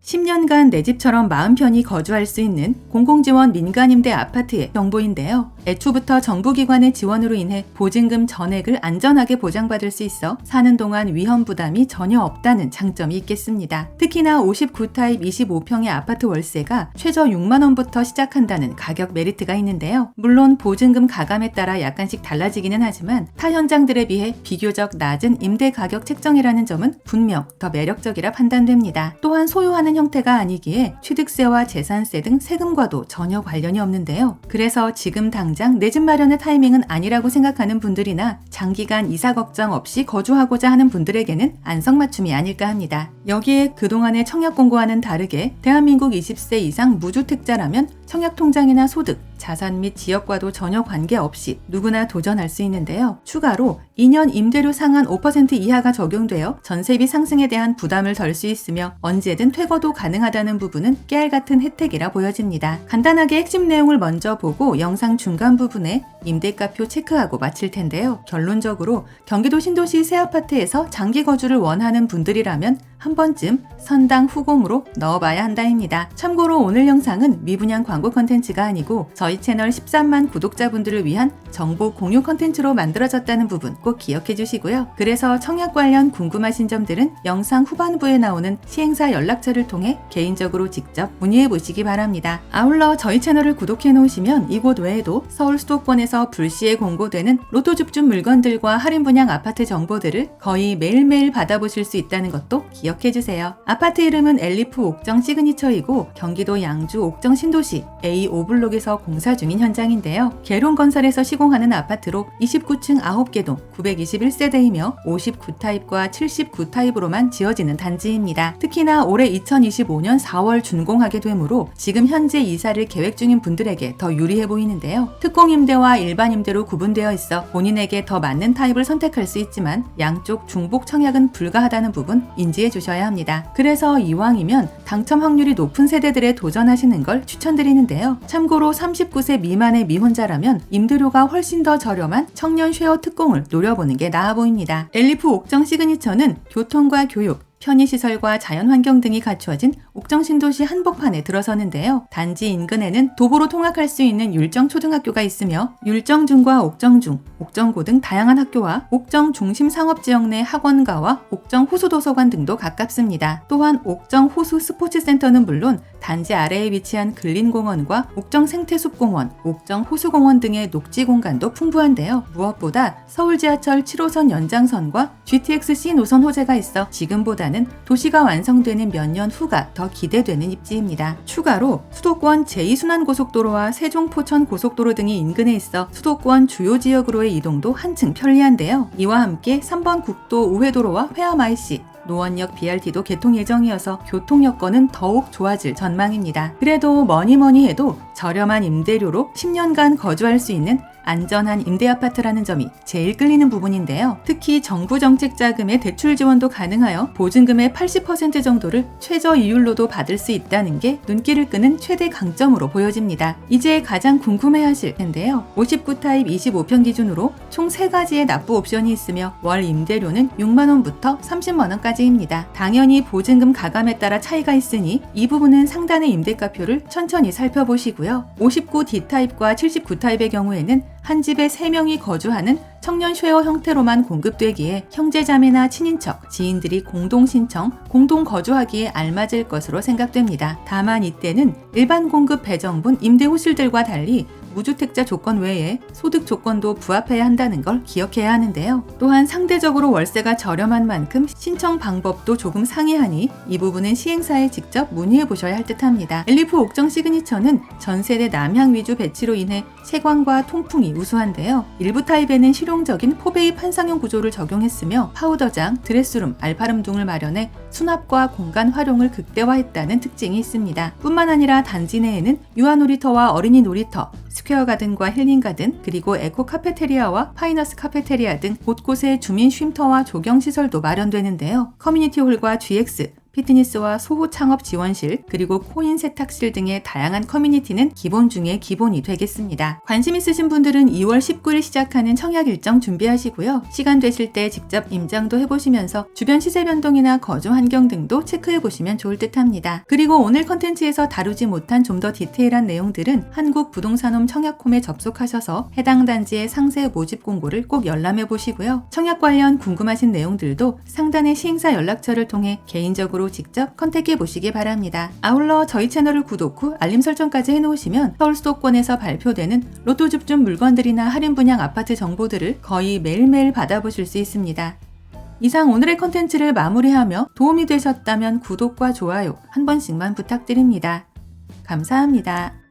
10년간 내 집처럼 마음 편히 거주할 수 있는 공공지원 민간임대 아파트의 정보인데요. 애초부터 정부기관의 지원으로 인해 보증금 전액을 안전하게 보장받을 수 있어 사는 동안 위험 부담이 전혀 없다는 장점이 있겠습니다. 특히나 59타입 25평의 아파트 월세가 최저 6만 원부터 시작한다는 가격 메리트가 있는데요. 물론 보증금 가감에 따라 약간씩 달라지기는 하지만 타 현장들에 비해 비교적 낮은 임대 가격 책정이라는 점은 분명 더 매력적이라 판단됩니다. 또한 소유하는 형태가 아니기에 취득세와 재산세 등 세금과도 전혀 관련이 없는데요. 그래서 지금 당장 내 집 마련의 타이밍은 아니라고 생각하는 분들이나 장기간 이사 걱정 없이 거주하고자 하는 분들에게는 안성맞춤이 아닐까 합니다. 여기에 그동안의 청약공고와는 다르게 대한민국 20세 이상 무주택자라면 청약통장이나 소득, 자산 및 지역과도 전혀 관계없이 누구나 도전할 수 있는데요. 추가로 2년 임대료 상한 5% 이하가 적용되어 전세비 상승에 대한 부담을 덜 수 있으며 언제든 퇴거도 가능하다는 부분은 깨알같은 혜택이라 보여집니다. 간단하게 핵심 내용을 먼저 보고 영상 중간 부분에 임대가표 체크하고 마칠 텐데요. 결론적으로 경기도 신도시 새 아파트에서 장기 거주를 원하는 분들이라면 한 번쯤 선당 후공으로 넣어봐야 한다입니다. 참고로 오늘 영상은 미분양 광고 컨텐츠가 아니고 저희 채널 13만 구독자분들을 위한 정보 공유 컨텐츠로 만들어졌다는 부분 꼭 기억해 주시고요. 그래서 청약 관련 궁금하신 점들은 영상 후반부에 나오는 시행사 연락처를 통해 개인적으로 직접 문의해 보시기 바랍니다. 아울러 저희 채널을 구독해 놓으시면 이곳 외에도 서울 수도권에서 불시에 공고되는 로또 줍줍 물건들과 할인 분양 아파트 정보들을 거의 매일매일 받아보실 수 있다는 것도 기억해주세요. 아파트 이름은 엘리프 옥정 시그니처이고 경기도 양주 옥정 신도시 A5블록에서 공사 중인 현장인데요. 계룡건설에서 시공하는 아파트로 29층 9개 동 921세대이며 59타입과 79타입으로만 지어지는 단지입니다. 특히나 올해 2025년 4월 준공하게 되므로 지금 현재 이사를 계획 중인 분들에게 더 유리해 보이는데요. 특공임대와 일반 임대로 구분되어 있어 본인에게 더 맞는 타입을 선택할 수 있지만 양쪽 중복 청약은 불가하다는 부분 인지해 주셔야 합니다. 그래서 이왕이면 당첨 확률이 높은 세대들에 도전하시는 걸 추천드리는데요. 참고로 39세 미만의 미혼자라면 임대료가 훨씬 더 저렴한 청년 쉐어 특공을 노려보는 게 나아 보입니다. 엘리프 옥정 시그니처는 교통과 교육, 편의시설과 자연환경 등이 갖추어진 옥정신도시 한복판에 들어서는데요. 단지 인근에는 도보로 통학할 수 있는 율정초등학교가 있으며 율정중과 옥정중, 옥정고 등 다양한 학교와 옥정중심상업지역 내 학원가와 옥정호수도서관 등도 가깝습니다. 또한 옥정호수 스포츠센터는 물론 단지 아래에 위치한 근린공원과 옥정생태숲공원, 옥정호수공원 등의 녹지공간도 풍부한데요. 무엇보다 서울지하철 7호선 연장선과 GTX-C 노선 호재가 있어 지금보다는 도시가 완성되는 몇 년 후가 더 기대되는 입지입니다. 추가로 수도권 제2순환고속도로와 세종포천 고속도로 등이 인근에 있어 수도권 주요 지역으로의 이동도 한층 편리한데요. 이와 함께 3번 국도 우회도로와 회암IC, 노원역 BRT도 개통 예정이어서 교통 여건은 더욱 좋아질 전망입니다. 그래도 뭐니 해도 저렴한 임대료로 10년간 거주할 수 있는 안전한 임대아파트라는 점이 제일 끌리는 부분인데요. 특히 정부 정책 자금의 대출 지원도 가능하여 보증금의 80% 정도를 최저 이율로도 받을 수 있다는 게 눈길을 끄는 최대 강점으로 보여집니다. 이제 가장 궁금해하실 텐데요. 59타입 25평 기준으로 총 3가지의 납부 옵션이 있으며 월 임대료는 6만 원부터 30만 원까지입니다. 당연히 보증금 가감에 따라 차이가 있으니 이 부분은 상단의 임대가표를 천천히 살펴보시고요. 59D타입과 79타입의 경우에는 한 집에 3명이 거주하는 청년 쉐어 형태로만 공급되기에 형제자매나 친인척, 지인들이 공동 신청, 공동 거주하기에 알맞을 것으로 생각됩니다. 다만 이때는 일반 공급 배정분 임대 호실들과 달리 무주택자 조건 외에 소득 조건도 부합해야 한다는 걸 기억해야 하는데요. 또한 상대적으로 월세가 저렴한 만큼 신청 방법도 조금 상이하니 이 부분은 시행사에 직접 문의해 보셔야 할 듯합니다. 엘리프 옥정 시그니처는 전세대 남향 위주 배치로 인해 채광과 통풍이 우수한데요. 일부 타입에는 실용적인 포베이 판상형 구조를 적용했으며 파우더장, 드레스룸, 알파룸 등을 마련해 수납과 공간 활용을 극대화했다는 특징이 있습니다. 뿐만 아니라 단지 내에는 유아 놀이터와 어린이 놀이터, 스퀘어 가든과 힐링 가든, 그리고 에코 카페테리아와 파이너스 카페테리아 등 곳곳에 주민 쉼터와 조경 시설도 마련되는데요. 커뮤니티 홀과 GX, 피트니스와 소호 창업 지원실, 그리고 코인 세탁실 등의 다양한 커뮤니티는 기본 중에 기본이 되겠습니다. 관심 있으신 분들은 2월 19일 시작하는 청약 일정 준비하시고요. 시간 되실 때 직접 임장도 해보시면서 주변 시세 변동이나 거주 환경 등도 체크해보시면 좋을 듯 합니다. 그리고 오늘 컨텐츠에서 다루지 못한 좀 더 디테일한 내용들은 한국부동산홈 청약홈에 접속하셔서 해당 단지의 상세 모집 공고를 꼭 열람해 보시고요. 청약 관련 궁금하신 내용들도 상단의 시행사 연락처를 통해 개인적으로 직접 컨택해 보시기 바랍니다. 아울러 저희 채널을 구독 후 알림 설정까지 해놓으시면 서울 수도권에서 발표되는 로또 줍줍 물건들이나 할인 분양 아파트 정보들을 거의 매일매일 받아보실 수 있습니다. 이상 오늘의 컨텐츠를 마무리하며 도움이 되셨다면 구독과 좋아요 한 번씩만 부탁드립니다. 감사합니다.